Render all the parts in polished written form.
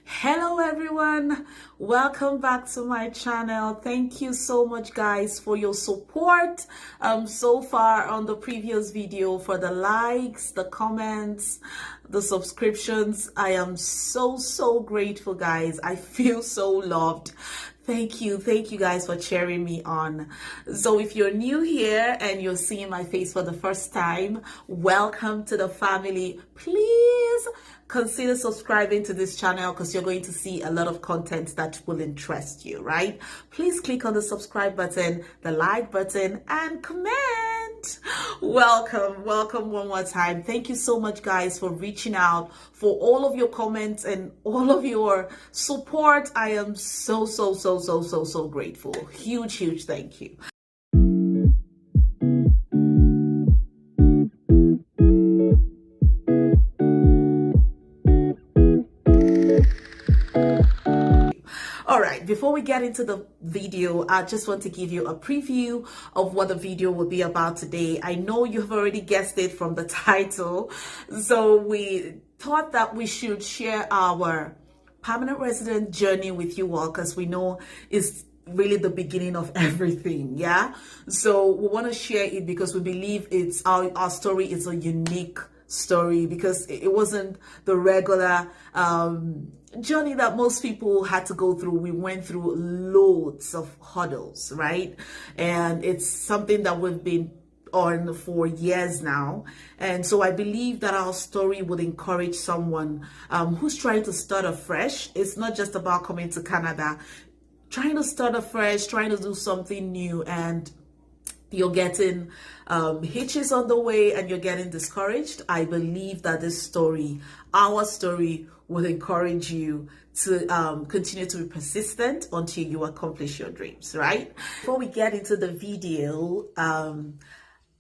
Hello everyone, welcome back to my channel. Thank you so much guys for your support so far on the previous video, for the likes, the comments, the subscriptions. I am so grateful guys. I feel so loved. Thank you guys for cheering me on. So if you're new here and you're seeing my face for the first time, welcome to the family. Please consider subscribing to this channel because you're going to see a lot of content that will interest you, right? Please click on the subscribe button, the like button, and comment. Welcome one more time. Thank you so much guys for reaching out, for all of your comments and all of your support. I am so grateful. Huge thank you. All right, before we get into the video, I just want to give you a preview of what the video will be about today. I know you've already guessed it from the title. So we thought that we should share our permanent resident journey with you all, because we know it's really the beginning of everything. Yeah, so we want to share it because we believe it's our story is a unique story, because it wasn't the regular journey that most people had to go through. We went through loads of hurdles, right? And it's something that we've been on for years now. And so I believe that our story would encourage someone who's trying to start afresh. It's not just about coming to Canada, trying to start afresh, trying to do something new, and you're getting hitches on the way and you're getting discouraged. I believe that this story, our story, will encourage you to continue to be persistent until you accomplish your dreams, right? Before we get into the video,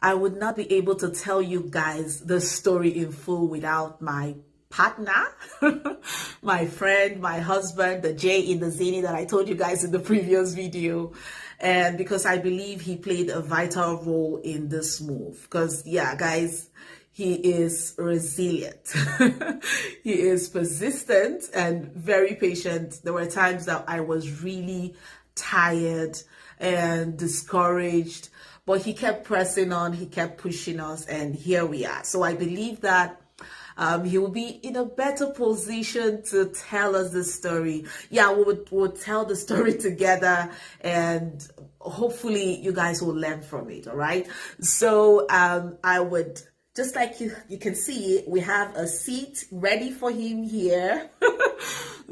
I would not be able to tell you guys the story in full without my partner, my friend, my husband, the J in the Zini that I told you guys in the previous video. And because I believe he played a vital role in this move. Because yeah, guys, he is resilient. He is persistent and very patient. There were times that I was really tired and discouraged, but he kept pressing on, he kept pushing us, and here we are. So I believe that he will be in a better position to tell us the story. Yeah, we'll tell the story together, and hopefully you guys will learn from it. All right. So I would, just like you can see, we have a seat ready for him here.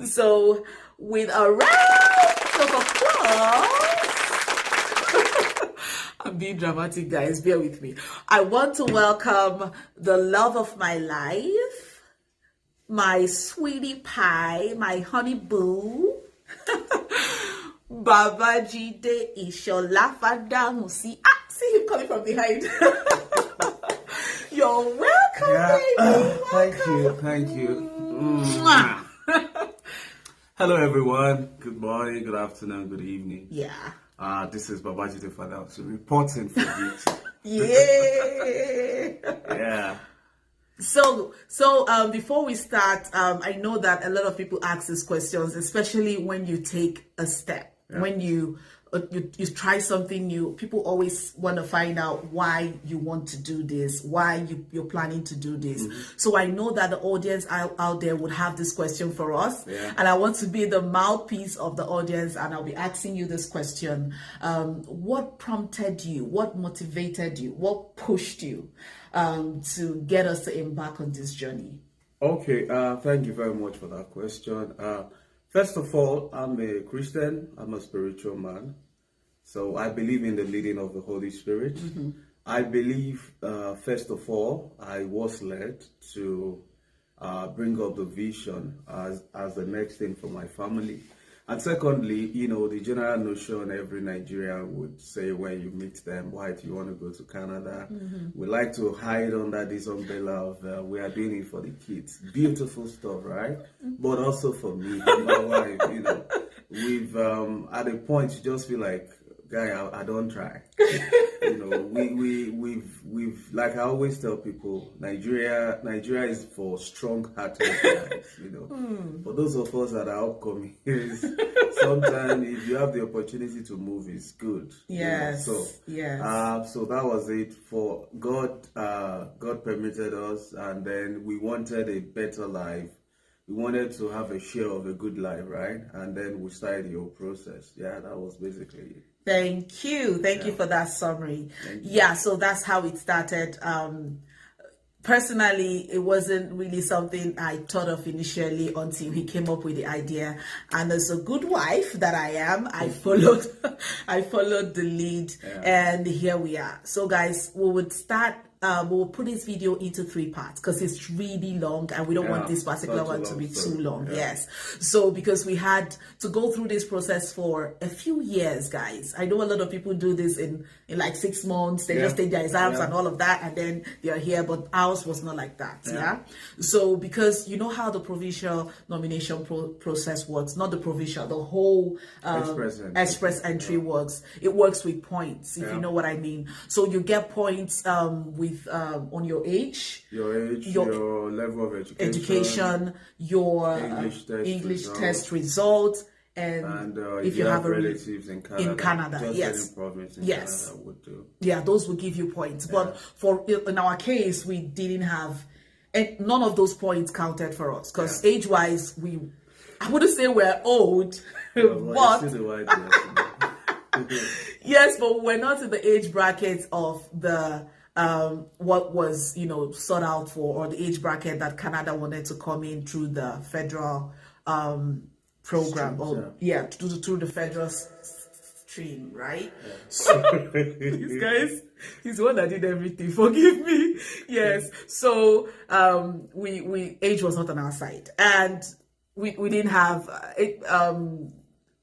So with a round of applause. I'm being dramatic, guys, bear with me. I want to welcome the love of my life, my sweetie pie, my honey boo, Babajide Ishola Fadamusi. See him coming from behind. You're welcome, baby. Thank you. Hello, everyone. Good morning, good afternoon, good evening. Yeah. This is Babajide Fada, so reporting for beauty. Yeah. So before we start, I know that a lot of people ask these questions, especially when you take a step, when you try something new. People always want to find out why you want to do this, why you're planning to do this. So I know that the audience out there would have this question for us, and I want to be the mouthpiece of the audience, and I'll be asking you this question. What prompted you? What motivated you? What pushed you to get us to embark on this journey? Okay, thank you very much for that question. First of all, I'm a Christian. I'm a spiritual man. So I believe in the leading of the Holy Spirit. I believe, first of all, I was led to bring up the vision as the next thing for my family. And secondly, you know, the general notion every Nigerian would say when you meet them, why do you want to go to Canada? We like to hide under this umbrella of we are doing it for the kids. Beautiful stuff, right? But also for me and my wife, you know, we've at a point you just feel like guy, I don't try. We've like I always tell people, Nigeria is for strong-hearted guys. For those of us that are upcoming, sometimes if you have the opportunity to move, it's good. Yes. So that was it. For God, God permitted us, and then we wanted a better life. We wanted to have a share of a good life, right? And then we started the whole process. Yeah, that was basically it. Thank you. Thank you for that summary. Yeah, so that's how it started. Personally, it wasn't really something I thought of initially until he came up with the idea. And as a good wife that I am, I followed the lead, and here we are. So guys, we would start. We'll put this video into 3 parts because it's really long and we don't want this particular one to be too long. Yes. So because we had to go through this process for a few years, guys. I know a lot of people do this in like 6 months. They just take their exams and all of that, and then they're here. But ours was not like that. Yeah. So because you know how the provincial nomination process works, not the provincial, the whole express entry works. It works with points, if you know what I mean. So you get points with on your age, your level of education, your English test result, and if you have relatives in Canada, yes, Canada would do. Yeah, those will give you points. But in our case, we didn't have, and none of those points counted for us because age-wise, I wouldn't say we're old, but yes, but we're not in the age bracket of the what was sought out for, or the age bracket that Canada wanted to come in through the federal program, through the federal stream, right? So these guys, he's the one that did everything, forgive me. Yes. So we age was not on our side, and we didn't have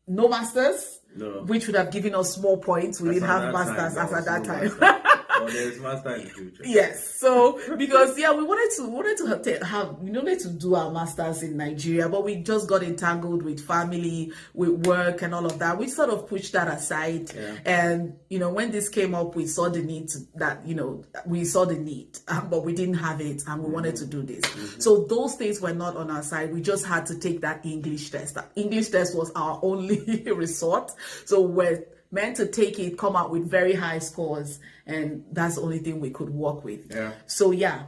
no masters, which would have given us more points. We didn't have masters as at that time. There's master in the future. Yes. So because we wanted to do our masters in Nigeria, but we just got entangled with family, with work and all of that. We sort of pushed that aside. And when this came up, we saw the need but we didn't have it, and we wanted to do this. So those things were not on our side. We just had to take that English test. That English test was our only resort. So we're meant to take it, come out with very high scores, and that's the only thing we could work with. So I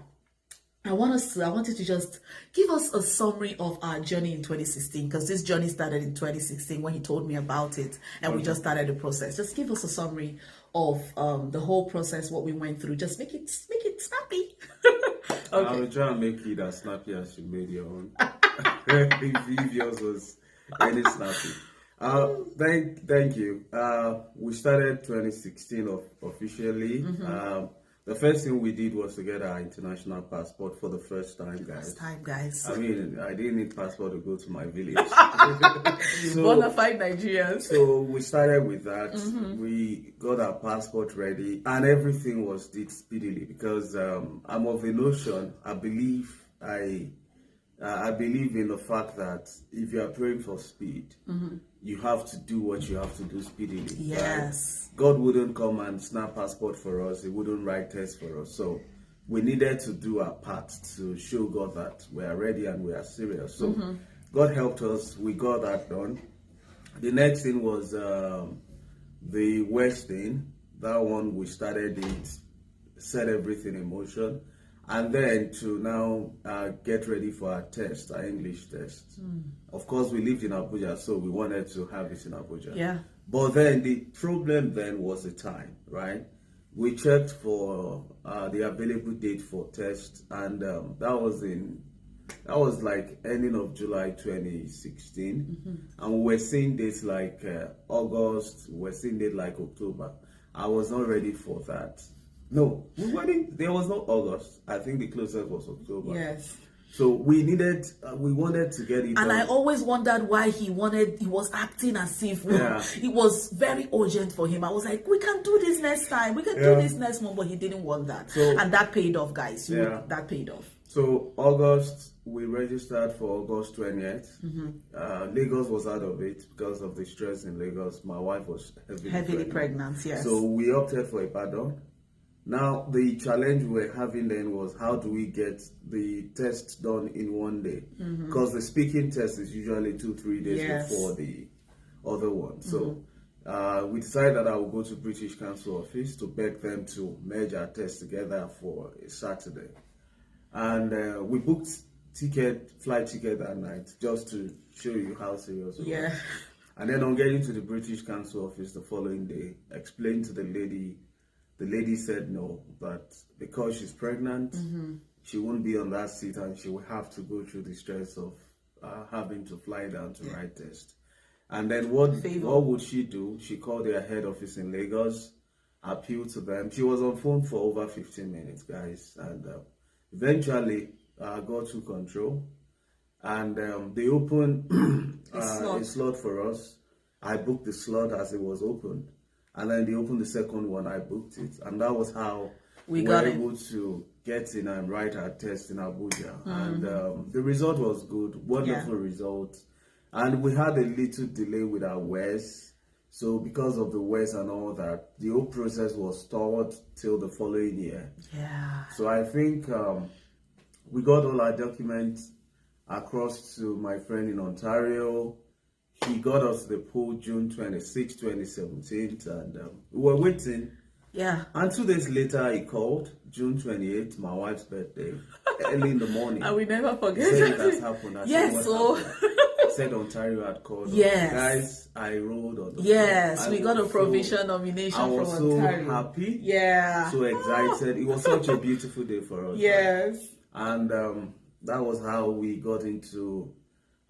wanted to just give us a summary of our journey in 2016, because this journey started in 2016 when he told me about it, and we just started the process. Just give us a summary of the whole process, what we went through. Just make it snappy. Okay. I will try and make it as snappy as you made your own. If yours was any snappy. Thank you. We started 2016 officially. The first thing we did was to get our international passport for the first time, guys. I mean, I didn't need passport to go to my village. Bonafide Nigerians. So we started with that. We got our passport ready, and everything was did speedily because I'm of the notion. I believe in the fact that if you are praying for speed, you have to do what you have to do speedily. Yes. Right? God wouldn't come and snap passport for us. He wouldn't write tests for us. So we needed to do our part to show God that we are ready and we are serious. So God helped us. We got that done. The next thing was the West thing. That one we started it, set everything in motion. And then to now get ready for our test, our English test. Of course, we lived in Abuja, so we wanted to have it in Abuja. Yeah. But then the problem then was the time, right? We checked for the available date for test, and that was like ending of July 2016, and we were seeing dates like August. We were seeing dates like October. I was not ready for that. No, there was no August. I think the closest was October. Yes. So we wanted to get it. And I always wondered why he was acting as if it was very urgent for him. I was like, we can do this next time. We can do this next month, but he didn't want that. And that paid off, guys. That paid off. So August, we registered for August 20th. Lagos was out of it because of the stress in Lagos. My wife was heavily pregnant, yes. So we opted for Ibadan. Now, the challenge we were having then was how do we get the test done in one day? Because the speaking test is usually 2-3 days before the other one. So we decided that I would go to British Council office to beg them to merge our tests together for a Saturday. And we booked flight ticket that night just to show you how serious we were. And then on getting to the British Council office the following day, explained to the lady said no, but because she's pregnant, she won't be on that seat and she will have to go through the stress of having to fly down to write test. And then what would she do? She called their head office in Lagos, appealed to them. She was on phone for over 15 minutes, guys. And eventually, got to control. And they opened a slot for us. I booked the slot as it was opened. And then they opened the second one, I booked it. And that was how we were able to get in and write our test in Abuja. And the result was good, wonderful result. And we had a little delay with our wares. So because of the wares and all that, the whole process was stalled till the following year. So I think we got all our documents across to my friend in Ontario. He got us the poll June 26, 2017, and we were waiting. And 2 days later, he called, June 28th, my wife's birthday, early in the morning. And we never forget. He said it has happened. I said Ontario had called us. Guys, I rolled on the phone. We got a provision nomination from Ontario. I was so happy. So excited. It was such a beautiful day for us. Right? And that was how we got into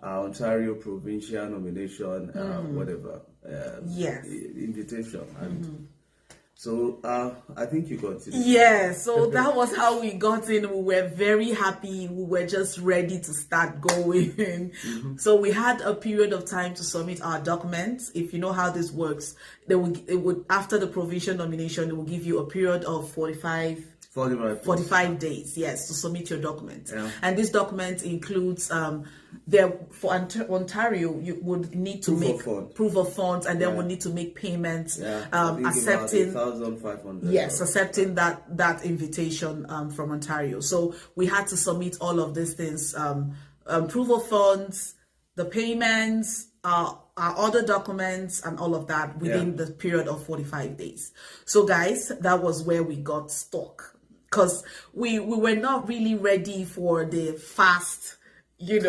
Ontario provincial nomination, invitation. And so I think you got it. So that was how we got in. We were very happy. We were just ready to start going. So we had a period of time to submit our documents. If you know how this works, it would after the provincial nomination, it will give you a period of 45 days, to submit your document. And this document includes for Ontario, you would need to make proof of funds, and then we need to make payments, accepting accepting that invitation from Ontario. So we had to submit all of these things, proof of funds, the payments, our other documents, and all of that within the period of 45 days. So guys, that was where we got stuck. Because we were not really ready for the fast, fast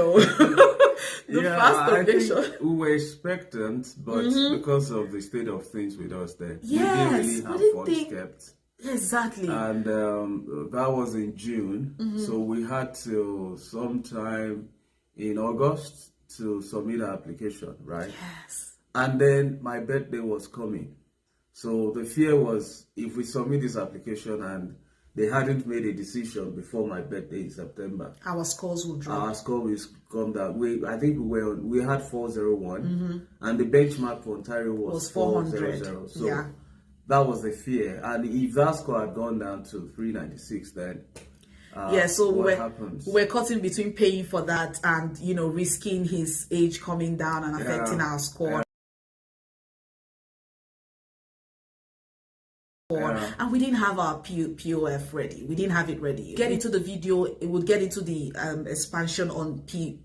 nomination. I think we were expectant, but because of the state of things with us there, we didn't really have funds kept. Exactly. And that was in June, so we had till sometime in August to submit our application, right? And then my birthday was coming. So the fear was, if we submit this application and they hadn't made a decision before my birthday in September, our scores would drop. Our score will come down. I think we had 401, and the benchmark for Ontario was 400. So that was the fear. And if that score had gone down to 396, then so what happens? We were caught in between paying for that and risking his age coming down and affecting our score. And we didn't have our POF ready. We didn't have it ready. Get into the video, it would get into the expansion on the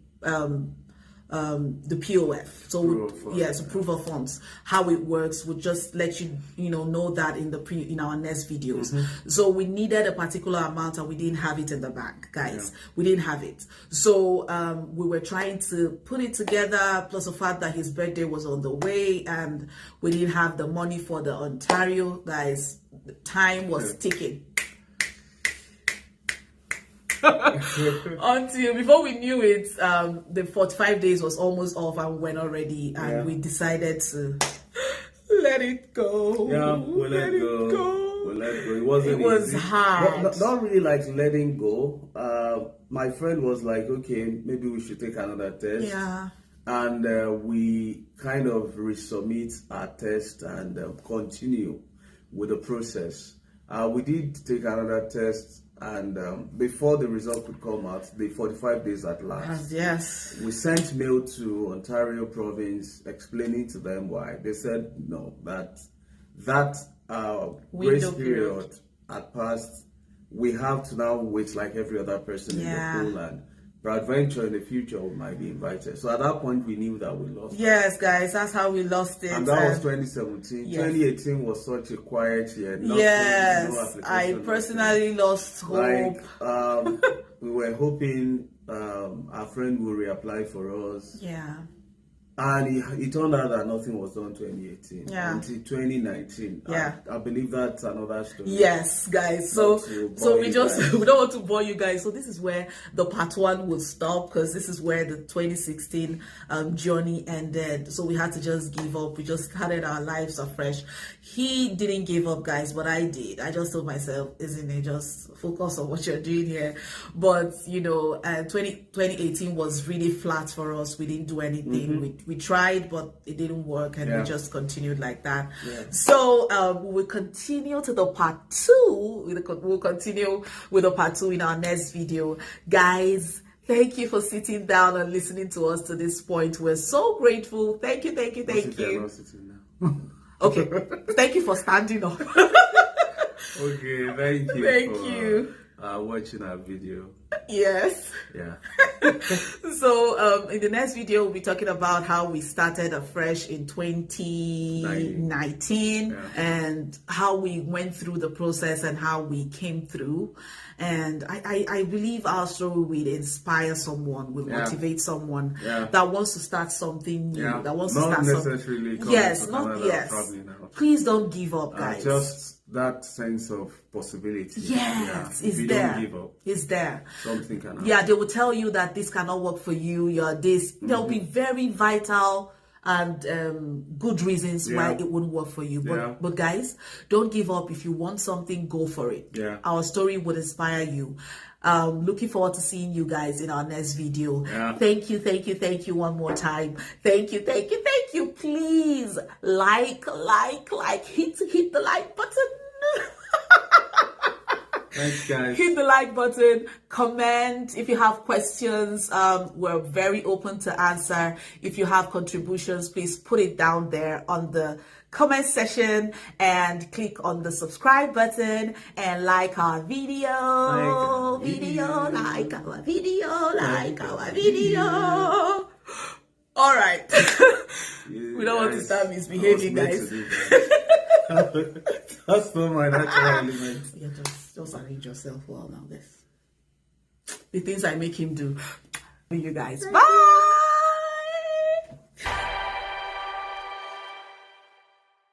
POF. So proof of funds, how it works. We'll just let you know that in our next videos. So we needed a particular amount and we didn't have it in the bank, guys. We didn't have it. So we were trying to put it together, plus the fact that his birthday was on the way and we didn't have the money for the Ontario, guys. The time was ticking. Until before we knew it, the 45 days was almost off and we were not ready, and we decided to let it go. We let it go. It was hard. Not really like letting go. My friend was like, okay, maybe we should take another test. And we kind of resubmit our test and continue with the process. We did take another test And before the result could come out, the 45 days at last. Yes. We sent mail to Ontario province explaining to them why. They said no, that grace period had passed. We have to now wait like every other person in the pool, and peradventure in the future we might be invited. So at that point we knew that we lost. Yes, guys, that's how we lost it. And that was 2017. Yes. 2018 was such a quiet year. Yes, I personally lost hope. Like, we were hoping our friend will reapply for us. Yeah. And it turned out that nothing was done 2018 until 2019. Yeah, I believe that's another story. Yes, guys. So we don't want to bore you guys. So this is where the part 1 would stop, because this is where the 2016 journey ended. So we had to just give up. We just started our lives afresh. He didn't give up, guys, but I did. I just told myself, isn't it, just focus on what you're doing here. But you know, 2018 was really flat for us. We didn't do anything. We tried, but it didn't work, and we just continued like that. So we'll continue to the part 2. We'll continue with the part 2 in our next video, guys. Thank you for sitting down and listening to us to this point. We're so grateful. Thank you. Okay, thank you for standing up. Okay, thank you. Thank you. Watching our video. Yes. Yeah. So in the next video we'll be talking about how we started afresh in 2019 and how we went through the process and how we came through. And I believe our story will inspire someone, will motivate someone that wants to start something new, that wants to start something. Yes, not yes. Please don't give up, guys. Just that sense of possibility. Yes, it's there. Don't give up. It's there. Something can happen. Yeah, they will tell you that this cannot work for you. You're this. There'll be very vital and good reasons why it wouldn't work for you. But guys, don't give up. If you want something, go for it. Our story would inspire you. Looking forward to seeing you guys in our next video. Thank you one more time. Thank you. Please like, hit the like button. Thanks, guys. Hit the like button, comment. If you have questions, we're very open to answer. If you have contributions, please put it down there on the comment section, and click on the subscribe button and like our video. All right. We don't want to start misbehaving, guys. That's not my natural element. Yeah, just arrange yourself well now. This the things I make him do. You guys, bye.